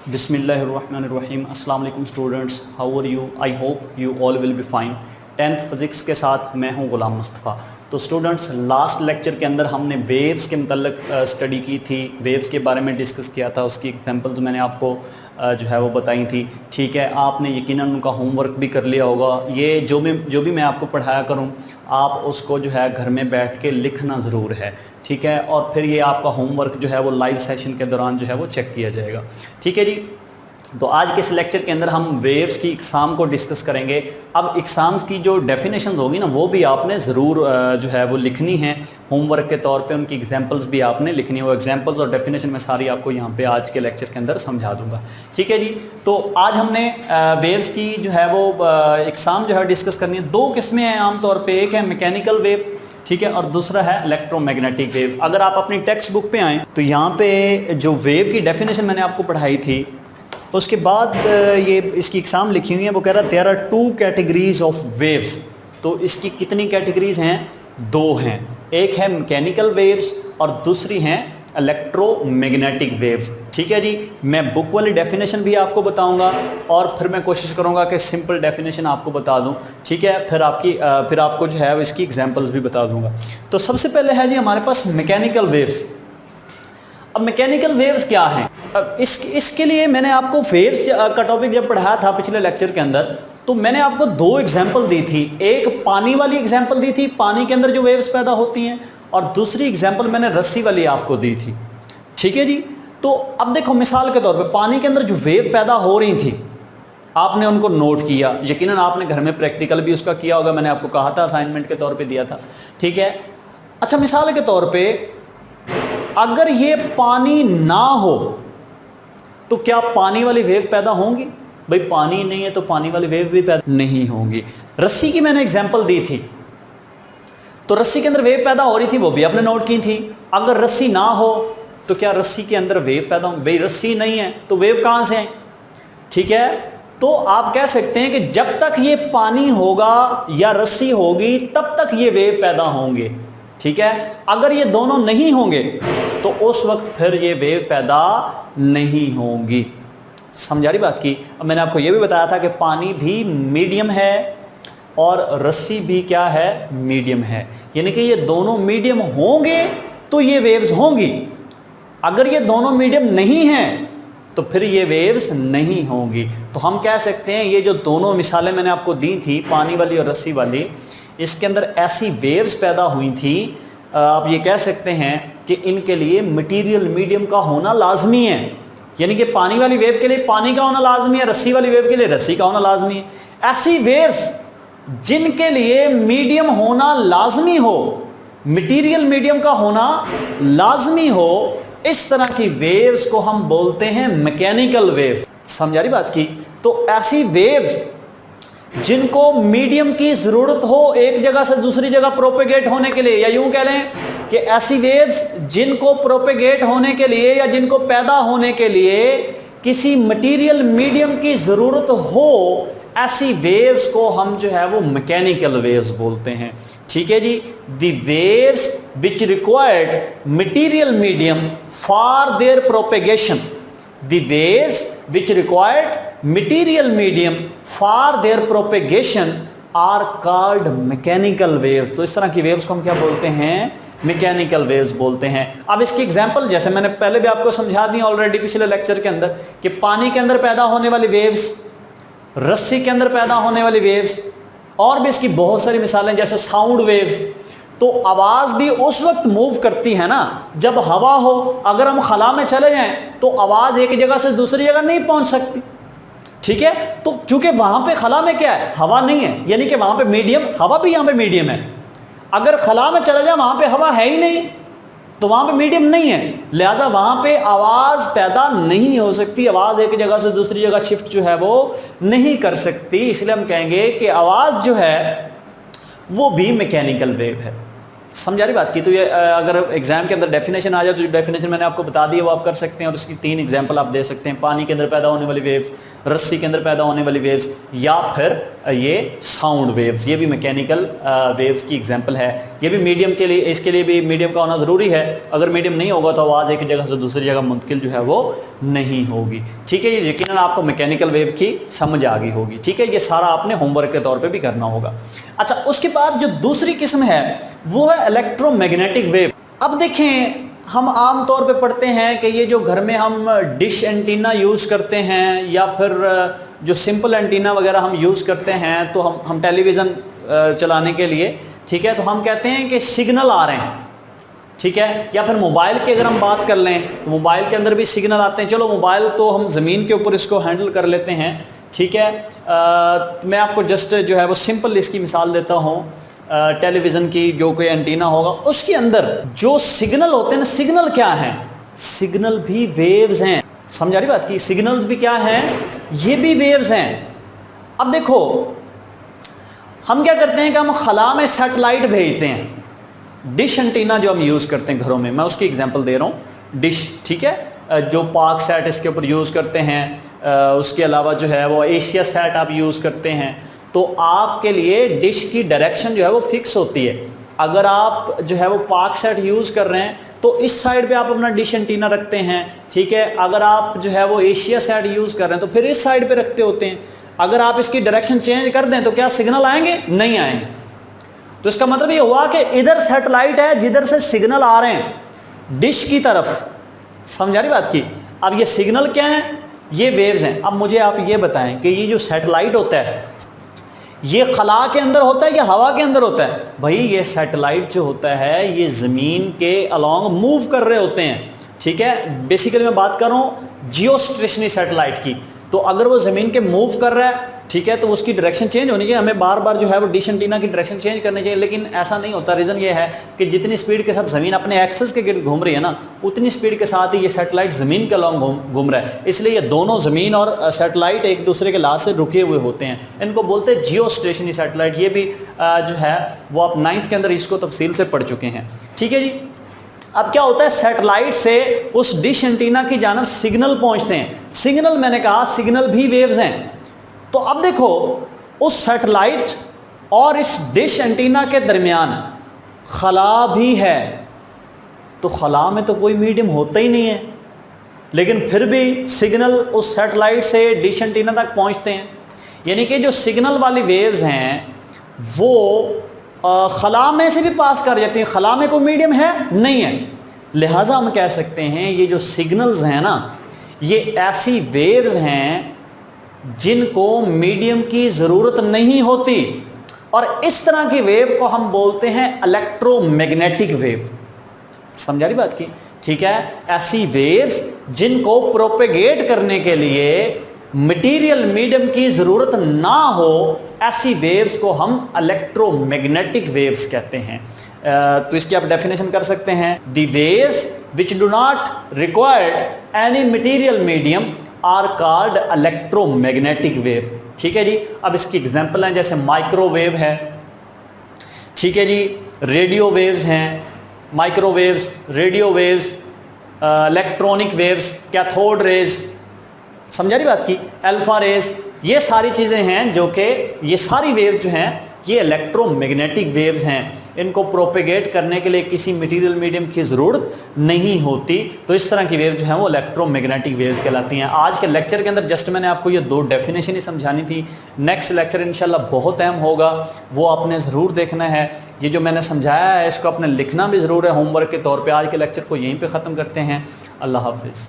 बिस्मिल्लाहिर्रहमानिर्रहीम। अस्सलाम वालेकुम students, how are you? I hope you all will be fine. 10th physics के साथ मैं हूं ग़ुलाम मुस्तफ़ा। तो स्टूडेंट्स, लास्ट लेक्चर के अंदर हमने वेव्स के मतलब स्टडी की थी, वेव्स के बारे में डिस्कस किया था, उसकी एग्जांपल्स मैंने आपको जो है वो बताई थी। ठीक है, आपने यकीनन उनका होमवर्क भी कर लिया होगा। ये जो भी मैं आपको पढ़ाया करूँ, आप उसको जो है घर में बैठ के लिखना ज़रूर है। ठीक है, और फिर ये आपका होमवर्क जो है वो लाइव सेशन के दौरान जो है वो चेक किया जाएगा। ठीक है जी। तो आज के इस लेक्चर के अंदर हम वेव्स की इकसाम को डिस्कस करेंगे। अब इकसाम्स की जो डेफिनेशंस होगी ना, वो भी आपने ज़रूर जो है वो लिखनी है होमवर्क के तौर पे। उनकी एग्जांपल्स भी आपने लिखनी है। वो एग्जांपल्स और डेफिनेशन मैं सारी आपको यहाँ पे आज के लेक्चर के अंदर समझा दूंगा। ठीक है जी। तो आज हमने वेव्स की जो है वो इकसाम जो है डिस्कस करनी है। दो किस्में हैं आमतौर पर, एक है मैकेनिकल वेव, ठीक है, और दूसरा है इलेक्ट्रोमैग्नेटिक वेव। अगर आप अपनी टेक्स्ट बुक पे आएँ तो यहाँ पे जो वेव की डेफिनेशन मैंने आपको पढ़ाई थी, उसके बाद ये इसकी एग्जाम लिखी हुई है। वो कह रहा है there are 2 categories of waves. तो इसकी कितनी कैटेगरीज हैं? 2 हैं। एक है मैकेनिकल वेव्स और दूसरी हैं इलेक्ट्रोमैग्नेटिक वेव्स। ठीक है जी। मैं बुक वाली डेफिनेशन भी आपको बताऊंगा और फिर मैं कोशिश करूंगा कि सिंपल डेफिनेशन आपको बता दूं। ठीक है, फिर आपको जो है इसकी एग्जांपल्स भी बता दूंगा। तो सबसे पहले है जी हमारे पास मैकेनिकल वेव्स। अब मैकेनिकल वेव्स क्या हैं? इसके लिए मैंने आपको वेव्स का टॉपिक जब पढ़ाया था पिछले लेक्चर के अंदर, तो मैंने आपको 2 एग्जांपल दी थी। एक पानी वाली एग्जांपल दी थी, पानी के अंदर जो वेव्स पैदा होती हैं, और दूसरी एग्जांपल मैंने रस्सी वाली आपको दी थी। ठीक है जी। तो अब देखो, मिसाल के तौर पे पानी के अंदर जो वेव पैदा हो रही थी, आपने उनको नोट किया। यकीनन आपने घर में प्रैक्टिकल भी उसका किया होगा, मैंने आपको कहा था, असाइनमेंट के तौर पे दिया था। ठीक है। अच्छा, मिसाल के तौर पे अगर ये पानी ना हो तो क्या पानी वाली वेव पैदा होंगी? भाई पानी नहीं है तो पानी वाली वेव भी पैदा नहीं होंगी। रस्सी की मैंने एग्जांपल दी थी, तो रस्सी के अंदर वेव पैदा हो रही थी, वो भी आपने नोट की थी। अगर रस्सी ना हो तो क्या रस्सी के अंदर वेव पैदा होंगी? भाई रस्सी नहीं है तो वेव कहां से आए? ठीक है। तो आप कह सकते हैं कि जब तक ये पानी होगा या रस्सी होगी तब तक ये वेव पैदा होंगे। ठीक है। अगर ये दोनों नहीं होंगे तो उस वक्त फिर ये वेव पैदा नहीं होंगी। समझा रही बात की? अब मैंने आपको ये भी बताया था कि पानी भी मीडियम है और रस्सी भी क्या है? मीडियम है। यानी कि ये दोनों मीडियम होंगे तो ये वेव्स होंगी। अगर ये दोनों मीडियम नहीं हैं तो फिर ये वेव्स नहीं होंगी। तो हम कह सकते हैं ये जो दोनों मिसालें मैंने आपको दी थी, पानी वाली और रस्सी वाली, इसके अंदर ऐसी वेव्स पैदा हुई थी, आप ये कह सकते हैं कि इनके लिए मटेरियल मीडियम का होना लाजमी है। यानी कि पानी वाली वेव के लिए पानी का होना लाजमी है, रस्सी वाली वेव के लिए रस्सी का होना लाजमी है। ऐसी वेव्स जिनके लिए मीडियम होना लाजमी हो, मटेरियल मीडियम का होना लाजमी हो, इस तरह की वेव्स को हम बोलते हैं मैकेनिकल वेव्स। समझा रही बात की? तो ऐसी वेव्स जिनको मीडियम की जरूरत हो एक जगह से दूसरी जगह प्रोपेगेट होने के लिए, या यूं कह लें कि ऐसी वेव्स जिनको प्रोपेगेट होने के लिए या जिनको पैदा होने के लिए किसी मटेरियल मीडियम की जरूरत हो, ऐसी वेव्स को हम जो है वो मैकेनिकल वेव्स बोलते हैं। ठीक है जी। The waves which required material medium for their propagation, the waves which required material medium for their propagation are called mechanical waves. तो इस तरह की वेव्स को हम क्या बोलते हैं? मैकेनिकल वेव्स बोलते हैं। अब इसकी एग्जांपल जैसे मैंने पहले भी आपको समझा दी ऑलरेडी पिछले लेक्चर के अंदर, कि पानी के अंदर पैदा होने वाली वेव्स, रस्सी के अंदर पैदा होने वाली वेव्स, और भी इसकी बहुत सारी मिसालें, जैसे साउंड वेव्स। तो आवाज़ भी उस वक्त मूव करती है ना जब हवा हो। अगर हम खला में चले जाएं तो आवाज़ एक जगह से दूसरी जगह नहीं पहुंच सकती। ठीक है। तो चूंकि वहां पे खला में क्या है? हवा नहीं है, यानी कि वहां पे मीडियम, हवा भी यहां पे मीडियम है। अगर खला में चले जाए वहां पे हवा है ही नहीं तो वहां पे मीडियम नहीं है, लिहाजा वहां पे आवाज पैदा नहीं हो सकती। आवाज एक जगह से दूसरी जगह शिफ्ट जो है वो नहीं कर सकती। इसलिए हम कहेंगे कि आवाज जो है वो भी मैकेनिकल वेव है। समझा रही बात की? तो ये अगर एग्जाम के अंदर डेफिनेशन आ जाए तो जो डेफिनेशन मैंने आपको बता दी है वो आप कर सकते हैं, और उसकी 3 एग्जांपल आप दे सकते हैं। पानी के अंदर पैदा होने वाली वेव्स, रस्सी के अंदर पैदा होने वाली वेव्स, या फिर ये साउंड वेव्स, ये भी मैकेनिकल वेव्स की एग्जांपल है। ये भी मीडियम के लिए, इसके लिए भी मीडियम का होना ज़रूरी है। अगर मीडियम नहीं होगा तो आवाज़ एक जगह से दूसरी जगह मुंतकिल जो है वो नहीं होगी। ठीक है, ये यकीनन आपको मैकेनिकल वेव की समझ आ गई होगी। ठीक है, ये सारा आपने होमवर्क के तौर पे भी करना होगा। अच्छा, उसके बाद जो दूसरी किस्म है वो है इलेक्ट्रोमैग्नेटिक वेव। अब देखें, हम आम तौर पे पढ़ते हैं कि ये जो घर में हम डिश एंटीना यूज़ करते हैं या फिर जो सिंपल एंटीना वगैरह हम यूज़ करते हैं, तो हम टेलीविज़न चलाने के लिए, ठीक है, तो हम कहते हैं कि सिग्नल आ रहे हैं। ठीक है, या फिर मोबाइल की अगर हम बात कर लें तो मोबाइल के अंदर भी सिग्नल आते हैं। चलो, मोबाइल तो हम ज़मीन के ऊपर इसको हैंडल कर लेते हैं। ठीक है, मैं आपको जस्ट जो है वो सिंपल इसकी मिसाल देता हूँ। टेलीविज़न की जो कोई एंटीना होगा उसके अंदर जो सिग्नल होते हैं ना, सिग्नल क्या हैं? सिग्नल भी वेव्स हैं। समझ आ रही बात की? सिग्नल्स भी क्या हैं? ये भी वेव्स हैं। अब देखो, हम क्या करते हैं कि हम खला में सैटेलाइट भेजते हैं। डिश एंटीना जो हम यूज़ करते हैं घरों में, मैं उसकी एग्जांपल दे रहा हूँ। डिश, ठीक है, जो पाक सेट इसके ऊपर यूज़ करते हैं, उसके अलावा जो है वो एशिया सेट आप यूज़ करते हैं। तो आपके लिए डिश की डायरेक्शन जो है वो फिक्स होती है। अगर आप जो है वो पाक सेट यूज़ कर रहे हैं तो इस साइड पे आप अपना डिश एंटीना रखते हैं। ठीक है, अगर आप जो है वो एशिया सेट यूज़ कर रहे हैं तो फिर इस साइड पे रखते होते हैं। अगर आप इसकी डायरेक्शन चेंज कर दें तो क्या सिग्नल आएंगे? नहीं आएंगे। तो इसका मतलब ये हुआ कि इधर सैटेलाइट है जिधर से सिग्नल आ रहे हैं डिश की तरफ। समझ आ रही बात की? अब ये सिग्नल क्या है? ये वेव्स हैं। अब मुझे आप ये बताएं कि ये जो सैटेलाइट होता है ये खला के अंदर होता है या हवा के अंदर होता है? भाई, ये सैटेलाइट जो होता है ये ज़मीन के अलोंग मूव कर रहे होते हैं। ठीक है, बेसिकली मैं बात कर रहा हूँ जियो स्टेशनरी सैटेलाइट की। तो अगर वो ज़मीन के मूव कर रहा है, ठीक है, तो उसकी डायरेक्शन चेंज होनी चाहिए। हमें बार बार जो है वो डिश एंटीना की डायरेक्शन चेंज करनी चाहिए, लेकिन ऐसा नहीं होता। रीज़न ये है कि जितनी स्पीड के साथ ज़मीन अपने एक्सेस के गिर्द घूम रही है ना, उतनी स्पीड के साथ ही ये सैटेलाइट ज़मीन के अलॉन्ग घूम रहा है। इसलिए ये दोनों ज़मीन और सैटेलाइट एक दूसरे के लाश से रुके हुए होते हैं। इनको बोलते हैं जियो स्टेशनरी सैटेलाइट। ये भी जो है वो आप 9th के अंदर इसको तफसील से पढ़ चुके हैं। ठीक है जी। अब क्या होता है, सैटेलाइट से उस डिश एंटीना की जानब सिग्नल पहुँचते हैं। सिग्नल, मैंने कहा सिग्नल भी वेव्स हैं। तो अब देखो, उस सैटेलाइट और इस डिश एंटीना के दरमियान खला भी है। तो खला में तो कोई मीडियम होता ही नहीं है, लेकिन फिर भी सिग्नल उस सैटेलाइट से डिश एंटीना तक पहुंचते हैं। यानी कि जो सिग्नल वाली वेव्स हैं वो खला में से भी पास कर जाती हैं। खला में कोई मीडियम है नहीं है, लिहाजा हम कह सकते हैं ये जो सिग्नल्स हैं ना, ये ऐसी वेव्स हैं जिनको मीडियम की ज़रूरत नहीं होती। और इस तरह की वेव को हम बोलते हैं इलेक्ट्रोमैग्नेटिक वेव। समझा रही बात की? ठीक है, ऐसी वेव्स जिनको प्रोपेगेट करने के लिए मटेरियल मीडियम की ज़रूरत ना हो, ऐसी वेव्स को हम इलेक्ट्रोमैग्नेटिक वेव्स कहते हैं। तो इसकी आप डेफिनेशन कर सकते हैं, the waves which do not required any material medium are called electromagnetic wave. ठीक है जी। अब इसकी एग्जांपल हैं, जैसे माइक्रोवेव है, ठीक है जी, रेडियो वेव्स हैं, microwaves, radio waves, electronic waves, cathode rays, समझा रही बात की, अल्फा रेज, ये सारी चीज़ें हैं जो कि ये सारी वेव्स जो हैं ये इलेक्ट्रोमैग्नेटिक वेव्स हैं। इनको प्रोपेगेट करने के लिए किसी मटेरियल मीडियम की ज़रूरत नहीं होती। तो इस तरह की वेव जो है वो इलेक्ट्रोमैग्नेटिक वेव्स कहलाती हैं। आज के लेक्चर के अंदर जस्ट मैंने आपको ये दो डेफिनेशन ही समझानी थी। नेक्स्ट लेक्चर इंशाल्लाह बहुत अहम होगा, वो आपने ज़रूर देखना है। ये जो मैंने समझाया है इसको आपने लिखना भी ज़रूर है होमवर्क के तौर पर। आज के लेक्चर को यहीं पर ख़त्म करते हैं। अल्लाह हाफिज़।